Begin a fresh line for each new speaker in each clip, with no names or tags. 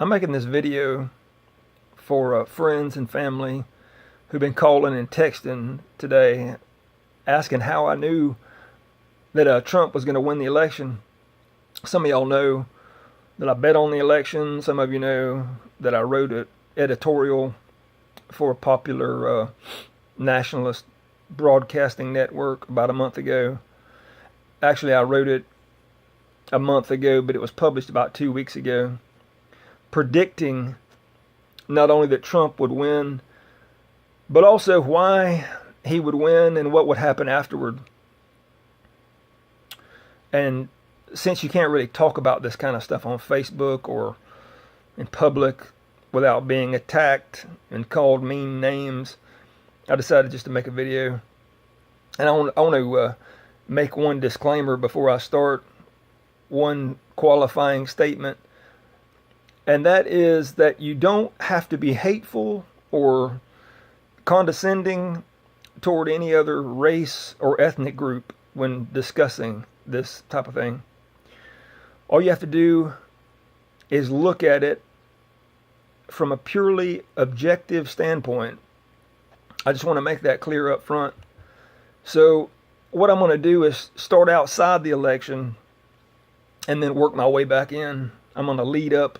I'm making this video for friends and family who've been calling and texting today asking how I knew that Trump was going to win the election. Some of y'all know that I bet on the election. Some of you know that I wrote an editorial for a popular nationalist broadcasting network about a month ago. Actually, I wrote it a month ago, but it was published about 2 weeks ago, predicting not only that Trump would win, but also why he would win and what would happen afterward. And since you can't really talk about this kind of stuff on Facebook or in public without being attacked and called mean names, I decided just to make a video. And I want to make one disclaimer before I start, one qualifying statement, and that is that you don't have to be hateful or condescending toward any other race or ethnic group when discussing this type of thing. All you have to do is look at it from a purely objective standpoint. I just want to make that clear up front. So what I'm going to do is start outside the election and then work my way back in. I'm going to lead up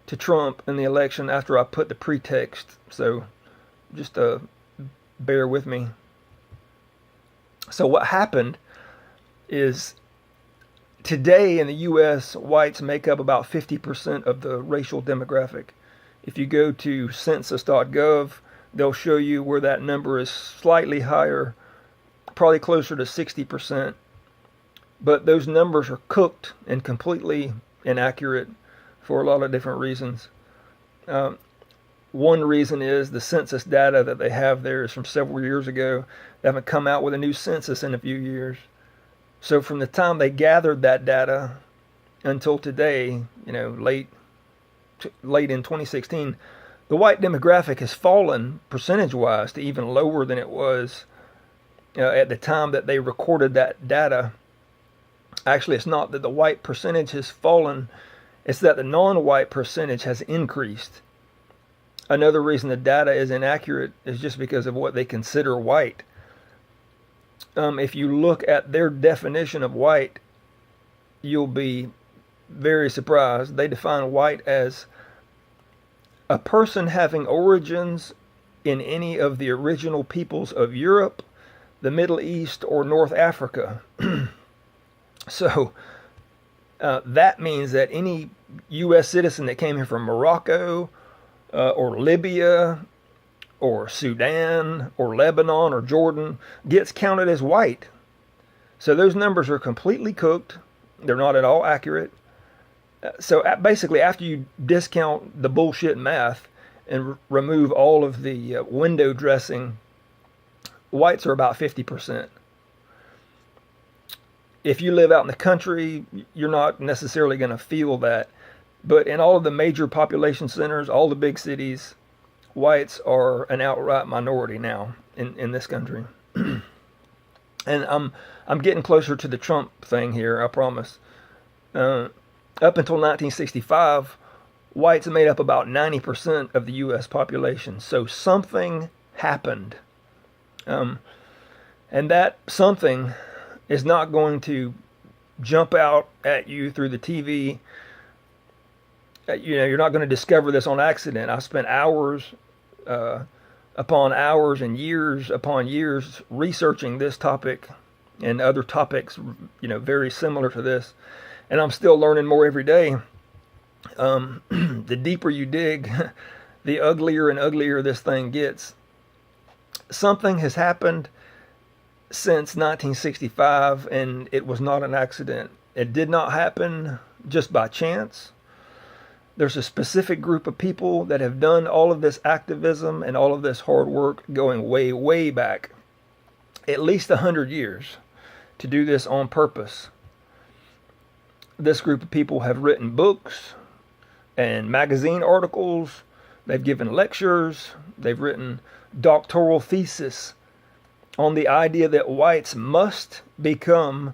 to Trump in the election after I put the pretext. So just bear with me. So what happened is today in the U.S., whites make up about 50% of the racial demographic. If you go to census.gov, they'll show you where that number is slightly higher, probably closer to 60%. But those numbers are cooked and completely inaccurate for a lot of different reasons. One reason is the census data that they have there is from several years ago. They haven't come out with a new census in a few years. So from the time they gathered that data until today, late in 2016, the white demographic has fallen percentage-wise to even lower than it was at the time that they recorded that data. Actually, it's not that the white percentage has fallen, it's that the non-white percentage has increased. Another reason the data is inaccurate is just because of what they consider white. If you look at their definition of white, you'll be very surprised. They define white as a person having origins in any of the original peoples of Europe, the Middle East, or North Africa. So that means that any U.S. citizen that came here from Morocco or Libya or Sudan or Lebanon or Jordan gets counted as white. So those numbers are completely cooked. They're not at all accurate. So basically, after you discount the bullshit math and remove all of the window dressing, whites are about 50%. If you live out in the country, you're not necessarily going to feel that. But in all of the major population centers, all the big cities, whites are an outright minority now in this country. And I'm getting closer to the Trump thing here, I promise. Up until 1965, whites made up about 90% of the U.S. population. So something happened. And that something is not going to jump out at you through the TV. You're not going to discover this on accident. I spent hours upon hours and years upon years researching this topic and other topics, very similar to this. And I'm still learning more every day. The deeper you dig, the uglier and uglier this thing gets. Something has happened since 1965, and it was not an accident. It did not happen just by chance. There's a specific group of people that have done all of this activism and all of this hard work going way, way back, at least 100 years, to do this on purpose. This group of people have written books and magazine articles. They've given lectures. They've written doctoral theses on the idea that whites must become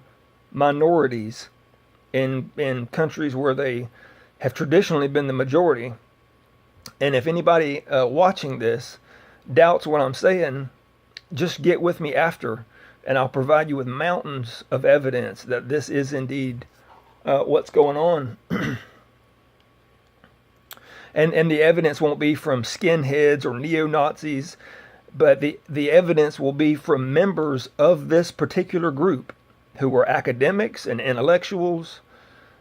minorities in countries where they have traditionally been the majority. And if anybody watching this doubts what I'm saying, just get with me after, and I'll provide you with mountains of evidence that this is indeed what's going on. And the evidence won't be from skinheads or neo-Nazis, but the evidence will be from members of this particular group who are academics and intellectuals,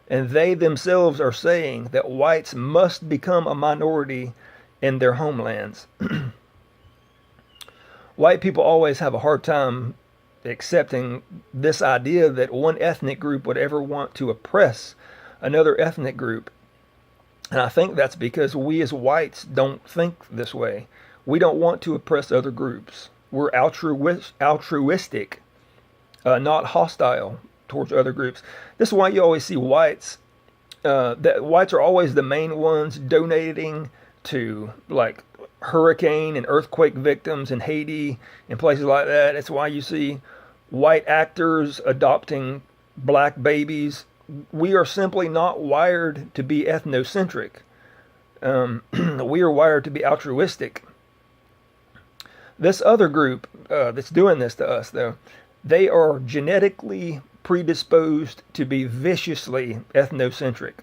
and they themselves are saying that whites must become a minority in their homelands. White people always have a hard time accepting this idea that one ethnic group would ever want to oppress another ethnic group. And I think that's because we as whites don't think this way. We don't want to oppress other groups. We're altruistic, not hostile towards other groups. This is why you always see whites, that whites are always the main ones donating to like hurricane and earthquake victims in Haiti and places like that. It's why you see white actors adopting black babies. We are simply not wired to be ethnocentric. We are wired to be altruistic. This other group that's doing this to us, though, they are genetically predisposed to be viciously ethnocentric.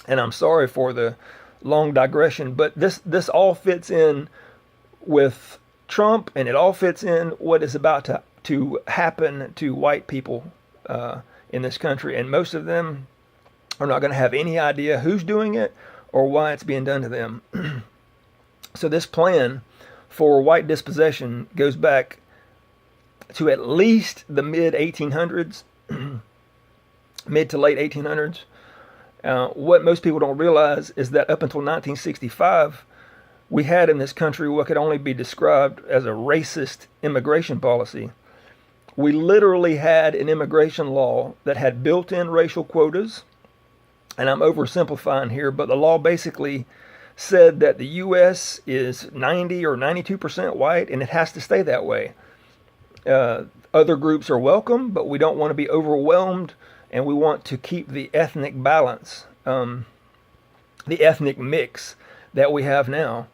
And I'm sorry for the long digression, but this all fits in with Trump, and it all fits in what is about to happen to white people in this country. And most of them are not going to have any idea who's doing it or why it's being done to them. So this plan for white dispossession goes back to at least the mid 1800s, mid to late 1800s. What most people don't realize is that up until 1965, we had in this country what could only be described as a racist immigration policy. We literally had an immigration law that had built-in racial quotas, and I'm oversimplifying here, but the law basically said that the U.S. is 90 or 92% white, and it has to stay that way. Other groups are welcome, but we don't want to be overwhelmed, and we want to keep the ethnic balance, the ethnic mix that we have now.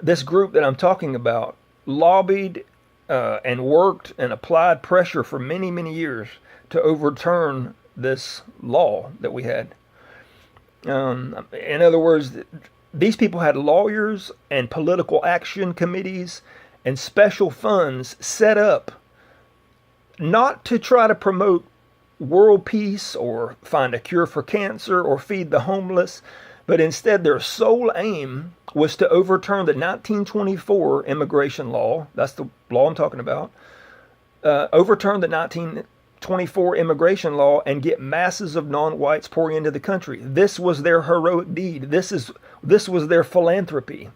This group that I'm talking about lobbied and worked and applied pressure for many, many years to overturn this law that we had. In other words, these people had lawyers and political action committees and special funds set up not to try to promote world peace or find a cure for cancer or feed the homeless, but instead their sole aim was to overturn the 1924 immigration law. That's the law I'm talking about. Overturn the 1924 immigration law and get masses of non-whites pouring into the country. This was their heroic deed. This was their philanthropy.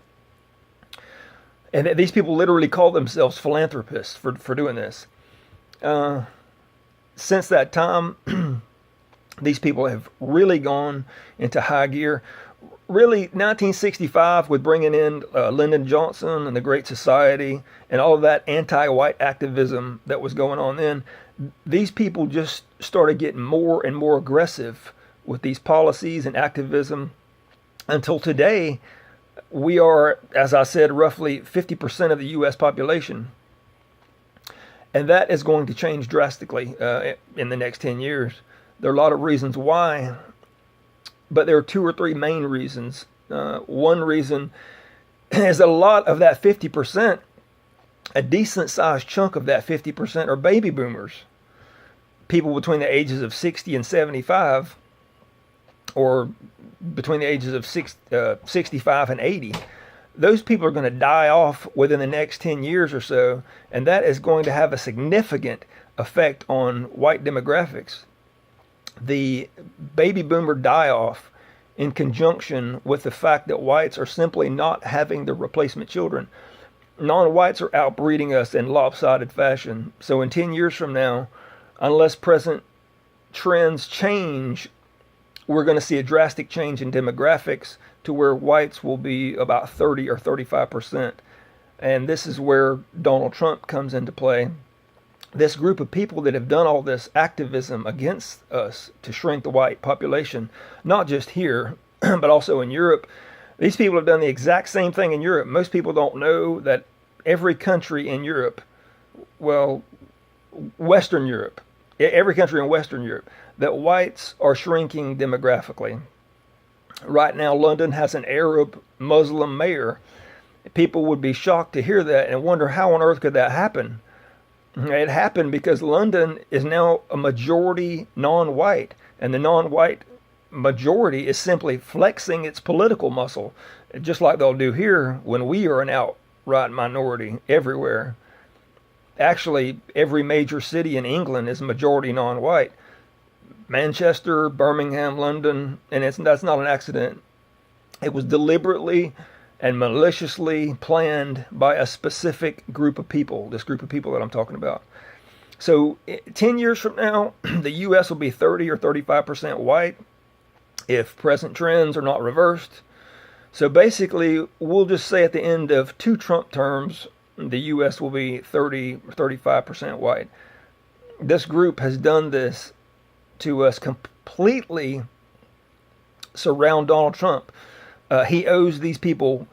And these people literally call themselves philanthropists for doing this. Since that time, these people have really gone into high gear. Really, 1965, with bringing in Lyndon Johnson and the Great Society and all of that anti-white activism that was going on then, these people just started getting more and more aggressive with these policies and activism until today. We are, as I said, roughly 50% of the U.S. population. And that is going to change drastically in the next 10 years. There are a lot of reasons why, but there are two or three main reasons. One reason is that a lot of that 50%, a decent sized chunk of that 50% are baby boomers. People between the ages of 60 and 75, or between the ages of 65 and 80. Those people are going to die off within the next 10 years or so, and that is going to have a significant effect on white demographics. The baby boomer die-off, in conjunction with the fact that whites are simply not having the replacement children. Non-whites are outbreeding us in lopsided fashion. So in 10 years from now, unless present trends change, we're going to see a drastic change in demographics to where whites will be about 30 or 35%. And this is where Donald Trump comes into play. this group of people that have done all this activism against us to shrink the white population, not just here, but also in Europe. These people have done the exact same thing in Europe. Most people don't know that every country in Europe, well, Western Europe, every country in Western Europe, that whites are shrinking demographically. Right now, London has an Arab Muslim mayor. People would be shocked to hear that and wonder how on earth could that happen. It happened because London is now a majority non-white, and the non-white majority is simply flexing its political muscle, just like they'll do here when we are an outright minority everywhere. Actually, every major city in England is majority non-white. Manchester, Birmingham, London, and that's not an accident. It was deliberately and maliciously planned by a specific group of people, this group of people that I'm talking about. So 10 years from now, the U.S. will be 30 or 35% white if present trends are not reversed. So basically, we'll just say at the end of 2 Trump terms, the U.S. will be 30 or 35% white. This group has done this to us, completely surround Donald Trump. He owes these people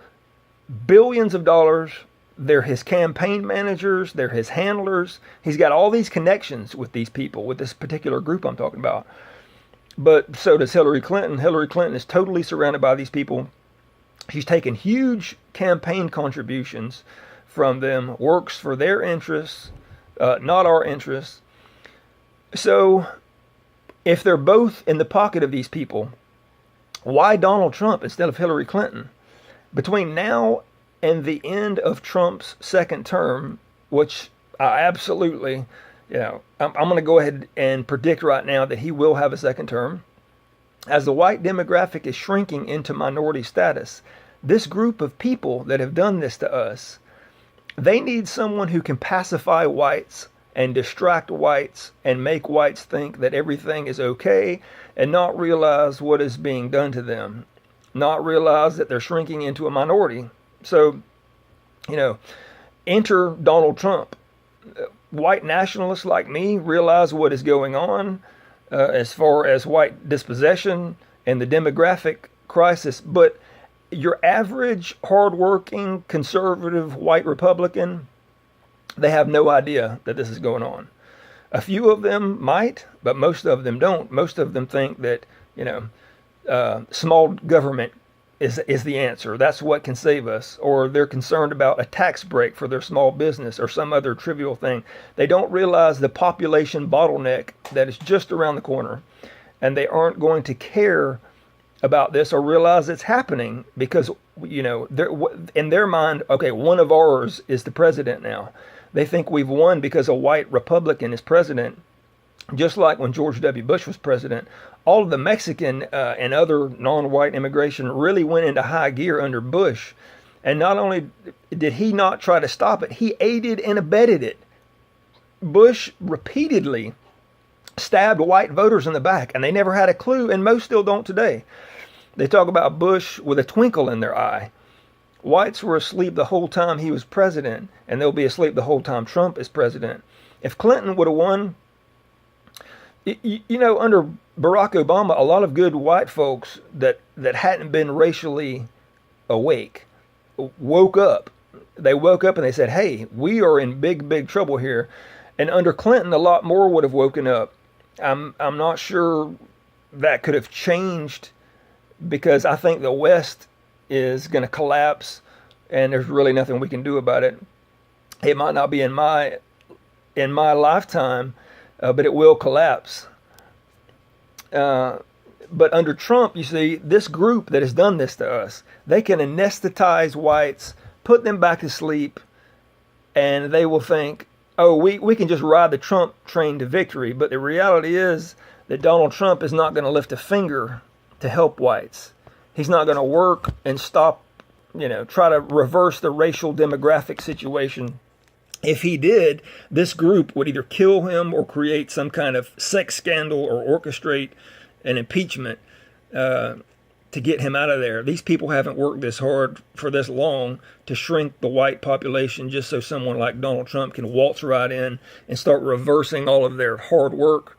billions of dollars. They're his campaign managers. They're his handlers. He's got all these connections with these people, with this particular group I'm talking about. But so does Hillary Clinton. Hillary Clinton is totally surrounded by these people. She's taken huge campaign contributions from them, works for their interests, not our interests. So if they're both in the pocket of these people, why Donald Trump instead of Hillary Clinton? Between now and the end of Trump's second term, which I absolutely, I'm going to go ahead and predict right now that he will have a second term. As the white demographic is shrinking into minority status, this group of people that have done this to us, they need someone who can pacify whites and distract whites and make whites think that everything is okay and not realize what is being done to them, not realize that they're shrinking into a minority. So, enter Donald Trump. White nationalists like me realize what is going on as far as white dispossession and the demographic crisis, but your average hardworking conservative white Republican, they have no idea that this is going on. A few of them might, but most of them don't. Most of them think that, small government is the answer. That's what can save us. Or they're concerned about a tax break for their small business or some other trivial thing. They don't realize the population bottleneck that is just around the corner. And they aren't going to care about this or realize it's happening because, in their mind, okay, one of ours is the president now. They think we've won because a white Republican is president. Just like when George W. Bush was president, all of the Mexican and other non-white immigration really went into high gear under Bush. And not only did he not try to stop it, he aided and abetted it. Bush repeatedly stabbed white voters in the back, and they never had a clue, and most still don't today. They talk about Bush with a twinkle in their eye. Whites were asleep the whole time he was president, and they'll be asleep the whole time Trump is president. If Clinton would have won, under Barack Obama, a lot of good white folks that hadn't been racially awake woke up. They woke up and they said, hey, we are in big, big trouble here. And under Clinton, a lot more would have woken up. I'm not sure that could have changed because I think the West is going to collapse and there's really nothing we can do about it. It might not be in my lifetime, but it will collapse. But under Trump, you see, this group that has done this to us, they can anesthetize whites, put them back to sleep, and they will think, oh, we can just ride the Trump train to victory. But the reality is that Donald Trump is not going to lift a finger to help whites. He's not going to work and stop, try to reverse the racial demographic situation. If he did, this group would either kill him or create some kind of sex scandal or orchestrate an impeachment. to get him out of there. These people haven't worked this hard for this long to shrink the white population just so someone like Donald Trump can waltz right in and start reversing all of their hard work.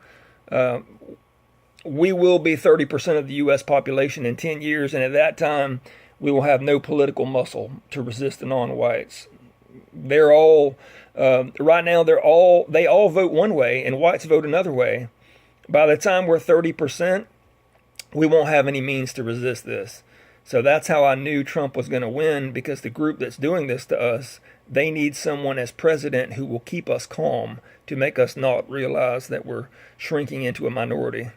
We will be 30% of the U.S. population in 10 years, and at that time, we will have no political muscle to resist the non-whites. They're all right now. They all vote one way, and whites vote another way. By the time we're 30%, we won't have any means to resist this. So that's how I knew Trump was going to win, because the group that's doing this to us, they need someone as president who will keep us calm to make us not realize that we're shrinking into a minority.